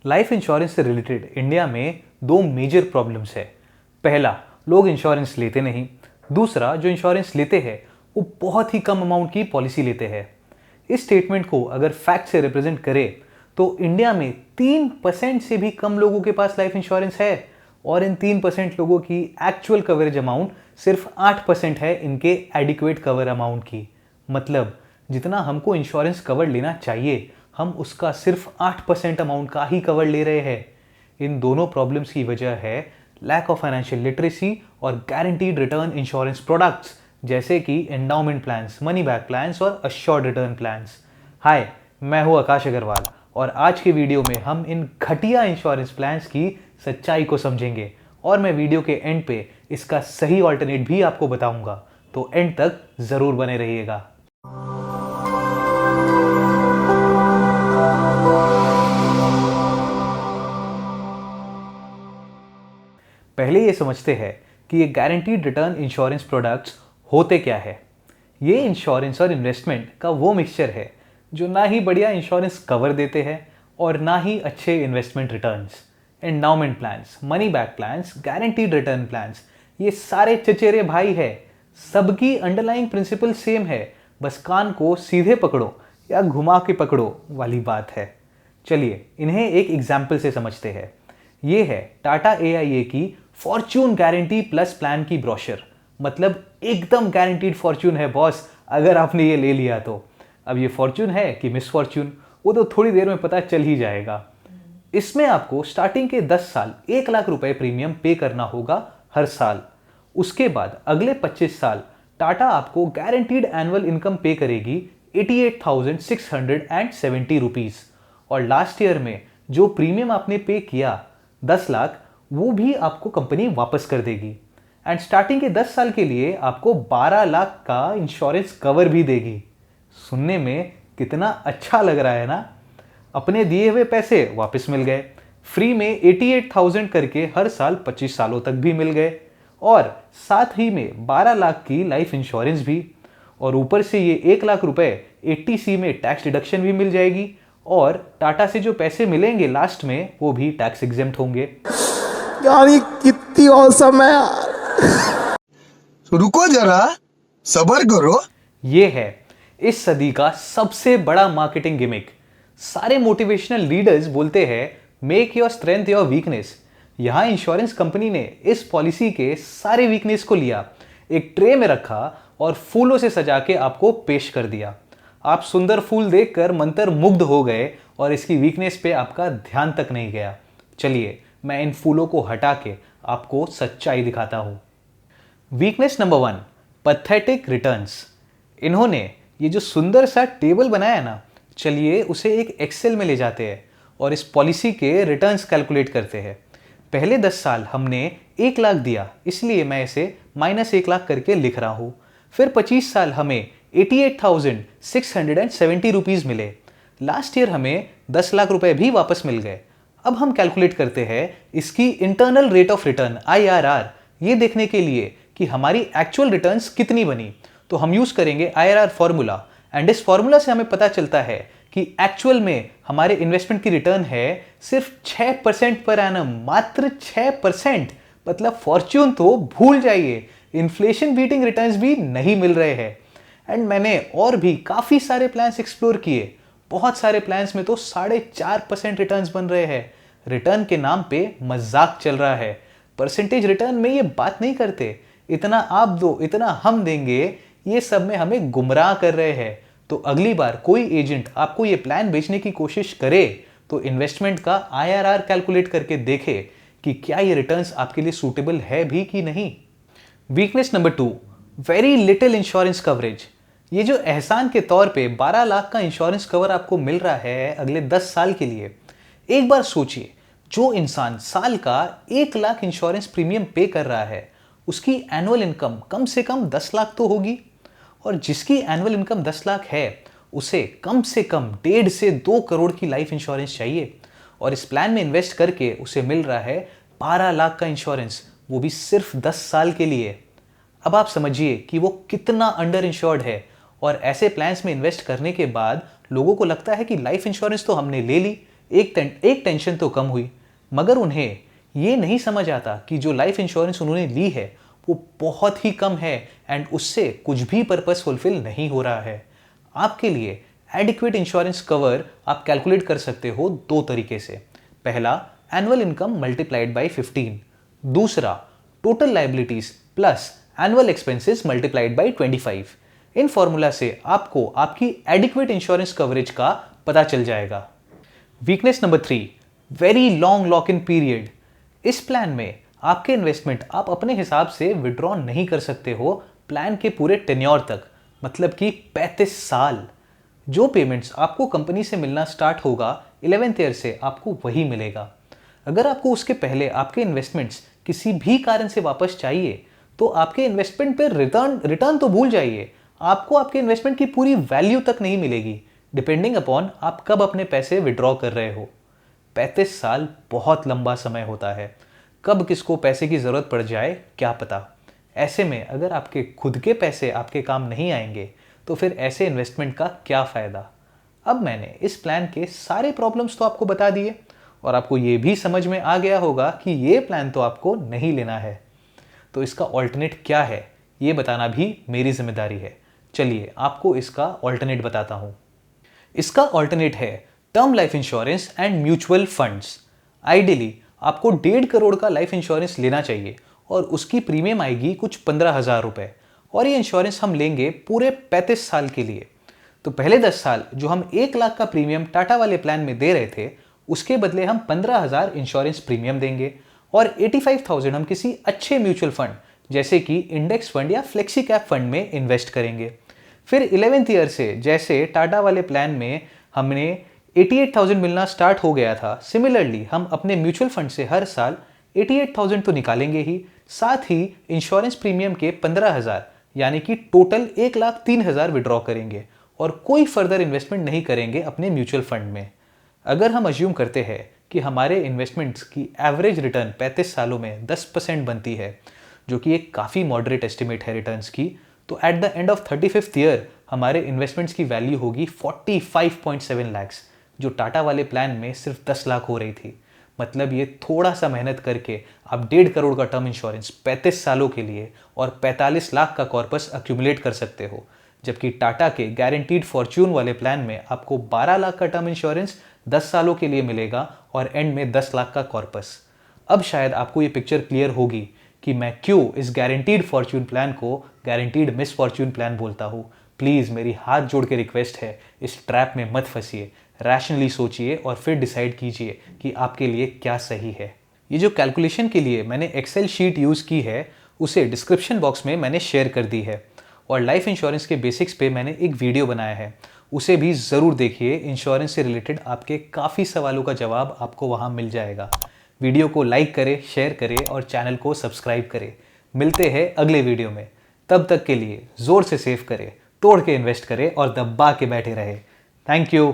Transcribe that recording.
Life insurance से related India में दो मेजर प्रॉब्लम्स है। पहला, लोग इंश्योरेंस लेते नहीं। दूसरा, जो इंश्योरेंस लेते हैं वो बहुत ही कम अमाउंट की पॉलिसी लेते हैं। इस स्टेटमेंट को अगर फैक्ट से रिप्रेजेंट करें तो इंडिया में 3% से भी कम लोगों के पास लाइफ इंश्योरेंस है और इन 3% लोगों की एक्चुअल कवरेज अमाउंट सिर्फ 8% है इनके एडिक्वेट कवर अमाउंट की। मतलब जितना हमको इंश्योरेंस कवर लेना चाहिए हम उसका सिर्फ 8% अमाउंट का ही कवर ले रहे हैं। इन दोनों प्रॉब्लम्स की वजह है लैक ऑफ फाइनेंशियल लिटरेसी और गारंटीड रिटर्न इंश्योरेंस प्रोडक्ट्स जैसे कि endowment plans, money back plans और अश्योर्ड रिटर्न प्लान्स। हाय, मैं हूं आकाश अग्रवाल और आज के वीडियो में हम इन घटिया इंश्योरेंस प्लान्स की सच्चाई को समझेंगे और मैं वीडियो के एंड पे इसका सही ऑल्टरनेट भी आपको बताऊंगा, तो एंड तक जरूर बने रहिएगा। पहले ये समझते हैं कि ये गारंटीड रिटर्न इंश्योरेंस प्रोडक्ट्स होते क्या है। ये इंश्योरेंस और इन्वेस्टमेंट का वो मिक्सचर है जो ना ही बढ़िया इंश्योरेंस कवर देते हैं और ना ही अच्छे investment returns. Endowment plans, money back plans, guaranteed return plans, ये सारे चचेरे भाई है। सबकी अंडरलाइंग प्रिंसिपल सेम है, बस कान को सीधे पकड़ो या घुमा के पकड़ो वाली बात है। चलिए इन्हें एक एग्जाम्पल से समझते हैं। ये है टाटा AIA की फॉर्च्यून गारंटी प्लस प्लान की ब्रोशर। मतलब एकदम गारंटीड फॉर्च्यून है बॉस, अगर आपने ये ले लिया तो। अब ये फॉर्च्यून है कि मिस फॉर्च्यून वो तो थोड़ी देर में पता चल ही जाएगा। इसमें आपको स्टार्टिंग के 10 साल 1 लाख रुपए प्रीमियम पे करना होगा हर साल। उसके बाद अगले 25 साल टाटा आपको गारंटीड एनुअल इनकम पे करेगी 88,670 रुपीज। और लास्ट ईयर में जो प्रीमियम आपने पे किया 10 लाख, वो भी आपको कंपनी वापस कर देगी। एंड स्टार्टिंग के 10 साल के लिए आपको 12 लाख का इंश्योरेंस कवर भी देगी। सुनने में कितना अच्छा लग रहा है ना। अपने दिए हुए पैसे वापस मिल गए, फ्री में 88,000 करके हर साल 25 सालों तक भी मिल गए और साथ ही में 12 लाख की लाइफ इंश्योरेंस भी। और ऊपर से ये 1 लाख रुपए 80C में टैक्स डिडक्शन भी मिल जाएगी और टाटा से जो पैसे मिलेंगे लास्ट में वो भी टैक्स एग्जेम्प्ट होंगे। यार ये कितनी औसम है यार। रुको जरा, सब्र करो। ये है इस सदी का सबसे बड़ा मार्केटिंग गिमिक। सारे मोटिवेशनल लीडर्स बोलते हैं make your strength your weakness. यहां इंश्योरेंस कंपनी ने इस पॉलिसी के सारे वीकनेस को लिया, एक ट्रे में रखा और फूलों से सजा के आपको पेश कर दिया। आप सुंदर फूल देखकर मंत्र मुग्ध हो गए और इसकी वीकनेस पे आपका ध्यान तक नहीं गया। चलिए मैं इन फूलों को हटा के आपको सच्चाई दिखाता हूं। Weakness number 1, pathetic returns. इन्होंने ये जो सुंदर सा टेबल बनाया ना, चलिए उसे एक एक्सेल में ले जाते हैं और इस पॉलिसी के रिटर्न्स कैलकुलेट करते हैं। पहले 10 साल हमने 1 लाख दिया, इसलिए मैं इसे -1 लाख करके लिख रहा हूं। फिर 25 साल हमें 88,670 रुपीज मिले। लास्ट ईयर हमें 10 लाख रुपए भी वापस मिल गए। अब हम कैलकुलेट करते हैं इसकी internal rate of return IRR, ये देखने के लिए कि हमारी एक्चुअल रिटर्न्स कितनी बनी। तो हम यूज करेंगे IRR फॉर्मूला एंड इस फॉर्मूला से हमें पता चलता है कि एक्चुअल में हमारे इन्वेस्टमेंट की रिटर्न है सिर्फ 6% पर एनम, मात्र 6%। मतलब फॉर्च्यून तो भूल जाइए, इन्फ्लेशन बीटिंग रिटर्न्स भी नहीं मिल रहे हैं। एंड मैंने और भी काफी सारे प्लान्स एक्सप्लोर किए, बहुत सारे प्लान्स में तो 4.5% रिटर्न्स बन रहे हैं। रिटर्न के नाम पे मजाक चल रहा है। परसेंटेज रिटर्न में ये बात नहीं करते, इतना आप दो इतना हम देंगे, ये सब में हमें गुमराह कर रहे हैं। तो अगली बार कोई एजेंट आपको ये प्लान बेचने की कोशिश करे तो इन्वेस्टमेंट का IRR कैलकुलेट करके देखे कि क्या ये रिटर्न्स आपके लिए सूटेबल है भी कि नहीं। Weakness number 2, very little insurance coverage. ये जो एहसान के तौर पे 12 लाख का इंश्योरेंस कवर आपको मिल रहा है अगले 10 साल के लिए। एक बार सोचिए, जो इंसान साल का 1 लाख इंश्योरेंस प्रीमियम पे कर रहा है उसकी एनुअल इनकम कम से कम 10 लाख तो होगी, और जिसकी एनुअल इनकम 10 लाख है उसे कम से कम 1.5 से 2 करोड़ की लाइफ इंश्योरेंस चाहिए। और इस प्लान में इन्वेस्ट करके उसे मिल रहा है 12 लाख का इंश्योरेंस, वो भी सिर्फ 10 साल के लिए। अब आप समझिए कि वो कितना अंडर इंश्योर्ड है। और ऐसे प्लान्स में इन्वेस्ट करने के बाद लोगों को लगता है कि लाइफ इंश्योरेंस तो हमने ले ली, एक टेंशन तो कम हुई, मगर उन्हें ये नहीं समझ आता कि जो लाइफ इंश्योरेंस उन्होंने ली है वो बहुत ही कम है एंड उससे कुछ भी पर्पस फुलफिल नहीं हो रहा है। आपके लिए एडिक्वेट इंश्योरेंस कवर आप कैलकुलेट कर सकते हो दो तरीके से। पहला, एनुअल इनकम मल्टीप्लाइड बाय 15। दूसरा, total liabilities plus annual expenses multiplied by 25। In formula से आपको आपकी एडिक्वेट इंश्योरेंस कवरेज का पता चल जाएगा। Weakness number 3, very long lock in period. इस प्लान में आपके इन्वेस्टमेंट आप अपने हिसाब से विड्रॉ नहीं कर सकते हो प्लान के पूरे टेन्योर तक, मतलब कि 35 साल। जो पेमेंट्स आपको कंपनी से मिलना स्टार्ट होगा 11th ईयर से आपको वही मिलेगा। अगर आपको उसके पहले आपके इन्वेस्टमेंट्स किसी भी कारण से वापस चाहिए तो आपके इन्वेस्टमेंट पर रिटर्न तो भूल जाइए, आपको आपके इन्वेस्टमेंट की पूरी वैल्यू तक नहीं मिलेगी, डिपेंडिंग अपॉन आप कब अपने पैसे विड्रॉ कर रहे हो। 35 साल बहुत लंबा समय होता है, कब किसको पैसे की ज़रूरत पड़ जाए क्या पता। ऐसे में अगर आपके खुद के पैसे आपके काम नहीं आएंगे तो फिर ऐसे इन्वेस्टमेंट का क्या फ़ायदा। अब मैंने इस प्लान के सारे प्रॉब्लम्स तो आपको बता दिए और आपको ये भी समझ में आ गया होगा कि ये प्लान तो आपको नहीं लेना है। तो इसका ऑल्टरनेट क्या है ये बताना भी मेरी जिम्मेदारी है। चलिए आपको इसका ऑल्टरनेट बताता हूँ। इसका ऑल्टरनेट है term life insurance and mutual funds. Ideally आपको 1.5 करोड़ का लाइफ इंश्योरेंस लेना चाहिए और उसकी प्रीमियम आएगी कुछ 15,000 रुपये, और ये इंश्योरेंस हम लेंगे पूरे 35 साल के लिए। तो पहले 10 साल जो हम 1 लाख का प्रीमियम टाटा वाले प्लान में दे रहे थे उसके बदले हम 15,000 इंश्योरेंस प्रीमियम देंगे और 85,000 हम किसी अच्छे म्यूचुअल फंड जैसे कि इंडेक्स फंड या फ्लेक्सी कैप फंड में इन्वेस्ट करेंगे। फिर 11th ईयर से जैसे टाटा वाले प्लान में हमने 88,000 मिलना स्टार्ट हो गया था, सिमिलरली हम अपने म्यूचुअल फंड से हर साल 88,000 तो निकालेंगे ही, साथ ही इंश्योरेंस प्रीमियम के 15,000 यानी कि टोटल 1,03,000 विड्रॉ करेंगे और कोई फर्दर इन्वेस्टमेंट नहीं करेंगे अपने म्यूचुअल फंड में। अगर हम अज्यूम करते हैं कि हमारे इन्वेस्टमेंट्स की एवरेज रिटर्न 35 सालों में 10% बनती है, जो कि एक काफ़ी मॉडरेट एस्टिमेट है रिटर्न्स की, तो at the end of 35th year हमारे इन्वेस्टमेंट्स की वैल्यू होगी 45.7 लाख्स, जो टाटा वाले प्लान में सिर्फ 10 लाख हो रही थी। मतलब ये थोड़ा सा मेहनत करके आप 1.5 करोड़ का टर्म इंश्योरेंस 35 सालों के लिए और 45 लाख का कॉर्पस अक्यूमुलेट कर सकते हो, जबकि टाटा के गारंटीड फॉर्च्यून वाले प्लान में आपको 12 लाख का टर्म इंश्योरेंस 10 सालों के लिए मिलेगा और एंड में 10 लाख का कॉर्पस। अब शायद आपको ये पिक्चर क्लियर होगी कि मैं क्यों इस गारंटीड फॉर्च्यून प्लान को गारंटीड मिस फॉर्च्यून प्लान बोलता हूँ। प्लीज़ मेरी हाथ जोड़ के रिक्वेस्ट है, इस ट्रैप में मत फंसिए, रैशनली सोचिए और फिर डिसाइड कीजिए कि आपके लिए क्या सही है। ये जो कैलकुलेशन के लिए मैंने एक्सेल शीट यूज़ की है उसे डिस्क्रिप्शन बॉक्स में मैंने शेयर कर दी है, और लाइफ इंश्योरेंस के बेसिक्स पे मैंने एक वीडियो बनाया है, उसे भी ज़रूर देखिए। इंश्योरेंस से रिलेटेड आपके काफ़ी सवालों का जवाब आपको वहाँ मिल जाएगा। वीडियो को लाइक करें, शेयर करें और चैनल को सब्सक्राइब करें। मिलते हैं अगले वीडियो में, तब तक के लिए ज़ोर से सेव करें, तोड़ के इन्वेस्ट करें और दबा के बैठे रहे। Thank you.